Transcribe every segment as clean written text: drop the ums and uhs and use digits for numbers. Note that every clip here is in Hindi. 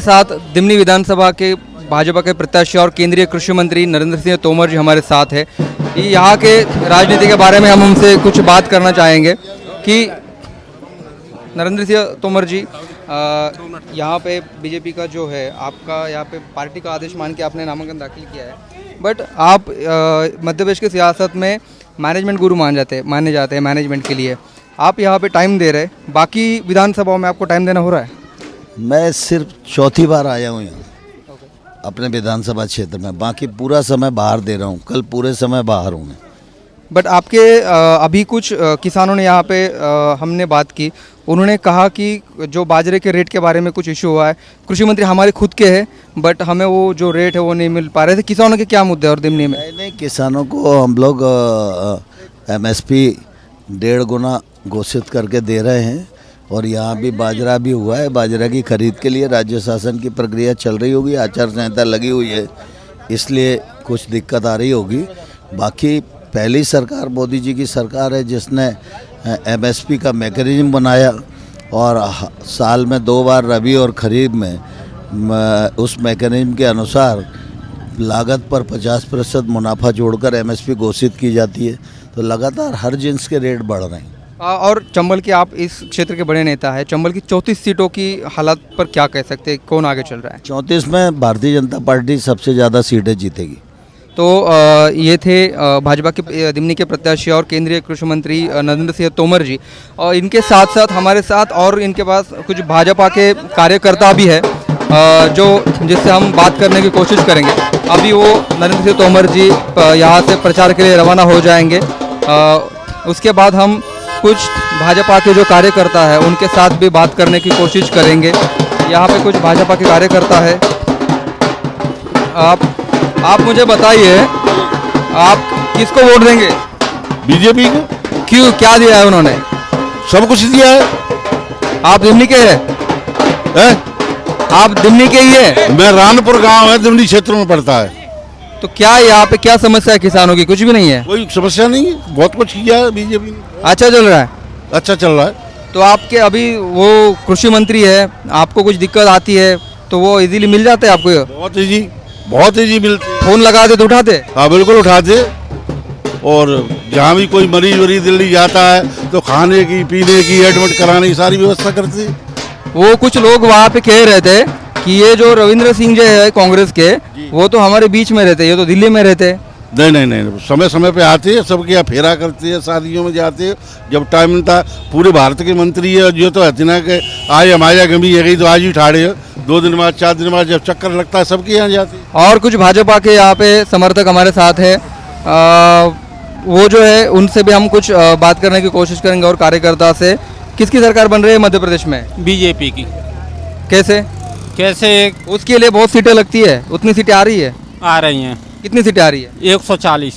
साथ दिमनी विधानसभा के भाजपा के प्रत्याशी और केंद्रीय कृषि मंत्री नरेंद्र सिंह तोमर जी हमारे साथ है। यहाँ के राजनीति के बारे में हम उनसे कुछ बात करना चाहेंगे कि नरेंद्र सिंह तोमर जी, यहाँ पे बीजेपी का जो है आपका यहाँ पे पार्टी का आदेश मान के आपने नामांकन दाखिल किया है, बट आप मध्य प्रदेश की सियासत में मैनेजमेंट गुरु माने जाते हैं मैनेजमेंट के लिए। आप यहाँ पे टाइम दे रहे, बाकी विधानसभाओं में आपको टाइम देना हो रहा है? मैं सिर्फ चौथी बार आया हूँ यहाँ अपने विधानसभा क्षेत्र में, बाकी पूरा समय बाहर दे रहा हूँ। कल पूरे समय बाहर हूँ मैं। बट आपके अभी कुछ किसानों ने यहाँ पे हमने बात की, उन्होंने कहा कि जो बाजरे के रेट के बारे में कुछ इशू हुआ है। कृषि मंत्री हमारे खुद के हैं, बट हमें वो जो रेट है वो नहीं मिल पा रहे थे। किसानों के क्या मुद्दे और दिमनी में? नहीं, किसानों को हम लोग MSP 1.5 गुना घोषित करके दे रहे हैं, और यहाँ भी बाजरा भी हुआ है। बाजरा की खरीद के लिए राज्य शासन की प्रक्रिया चल रही होगी, आचार संहिता लगी हुई है, इसलिए कुछ दिक्कत आ रही होगी। बाकी पहली सरकार मोदी जी की सरकार है जिसने MSP का मैकेनिज्म बनाया, और साल में 2 बार रबी और खरीफ में उस मैकेनिज्म के अनुसार लागत पर 50% मुनाफा जोड़कर MSP घोषित की जाती है। तो लगातार हर जिन्स के रेट बढ़ रहे हैं। और चंबल के आप इस क्षेत्र के बड़े नेता हैं, चंबल की 34 सीटों की हालत पर क्या कह सकते हैं, कौन आगे चल रहा है? 34 में भारतीय जनता पार्टी सबसे ज़्यादा सीटें जीतेगी। तो ये थे भाजपा के दिमनी के प्रत्याशी और केंद्रीय कृषि मंत्री नरेंद्र सिंह तोमर जी, और इनके साथ साथ हमारे साथ और इनके पास कुछ भाजपा के कार्यकर्ता भी है जो जिससे हम बात करने की कोशिश करेंगे। अभी वो नरेंद्र सिंह तोमर जी यहाँ से प्रचार के लिए रवाना हो जाएंगे। उसके बाद हम कुछ भाजपा के जो कार्यकर्ता है उनके साथ भी बात करने की कोशिश करेंगे। यहाँ पे कुछ भाजपा के कार्यकर्ता है। आप मुझे बताइए, आप किसको वोट देंगे? बीजेपी को। क्यों, क्या दिया है उन्होंने? सब कुछ दिया है। आप दिमनी के हैं? आप दिमनी के ही है? मैं रानपुर गांव है, दिमनी क्षेत्र में पड़ता है। तो क्या यहाँ पे क्या समस्या है किसानों की? कुछ भी नहीं है? कोई समस्या नहीं है, बहुत कुछ किया है बीजेपी ने। अच्छा चल रहा है? अच्छा चल रहा है। तो आपके अभी वो कृषि मंत्री है, आपको कुछ दिक्कत आती है तो वो इजीली मिल जाते हैं आपको? बहुत ईजी मिलते। फोन लगाते तो उठाते? हाँ बिल्कुल उठाते। और जहाँ भी कोई मरीज वरीज दिल्ली जाता है तो खाने की, पीने की, एडमिट कराने की सारी व्यवस्था करते हैं। वो कुछ लोग वहाँ पे कह रहे थे कि ये जो रविंद्र सिंह जो है कांग्रेस के, वो तो हमारे बीच में रहते, ये तो दिल्ली में रहते। नहीं, समय समय पे आते हैं, सबके यहाँ फेरा करते हैं, शादियों में जाते हैं जब टाइम मिलता। पूरे भारत के मंत्री है जो तो हथिना के आए हमारे गमी है गई तो आज ही ठाड़े 2 दिन बाद 4 दिन बाद जब चक्कर लगता है सबके यहाँ जाते हैं। और कुछ भाजपा के यहाँ पे समर्थक हमारे साथ है, वो जो है उनसे भी हम कुछ बात करने की कोशिश करेंगे। और कार्यकर्ता से, किसकी सरकार बन रही है मध्य प्रदेश में? बीजेपी की। कैसे? उसके लिए बहुत सीटें लगती है, उतनी सीटें आ रही है? आ रही हैं। कितनी सीटें आ रही है? 140।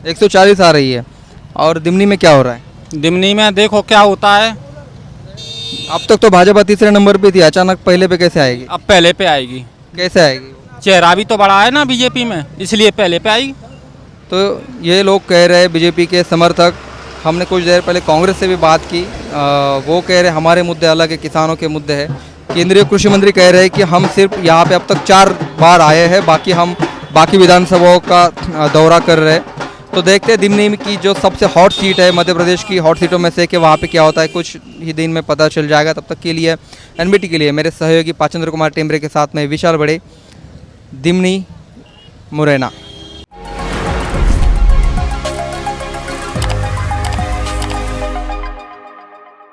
140 आ रही है। और दिमनी में क्या हो रहा है? दिमनी में देखो क्या होता है। अब तक तो भाजपा तीसरे नंबर पे थी, अचानक पहले पे कैसे आएगी? अब पहले पे आएगी। कैसे आएगी? चेहरा भी तो बड़ा है ना बीजेपी में, इसलिए पहले पे आएगी। तो ये लोग कह रहे हैं बीजेपी के समर्थक। हमने कुछ देर पहले कांग्रेस से भी बात की, वो कह रहे हमारे मुद्दे अलग है, किसानों के मुद्दे हैं। केंद्रीय कृषि मंत्री कह रहे हैं कि हम सिर्फ यहाँ पे अब तक 4 बार आए हैं, बाकी हम बाकी विधानसभाओं का दौरा कर रहे हैं। तो देखते हैं दिमनी की जो सबसे हॉट सीट है मध्य प्रदेश की हॉट सीटों में से कि वहाँ पे क्या होता है, कुछ ही दिन में पता चल जाएगा। तब तक के लिए NBT के लिए मेरे सहयोगी पाचंद्र कुमार टेमरे के साथ में विशाल बड़े, दिमनी, मुरैना।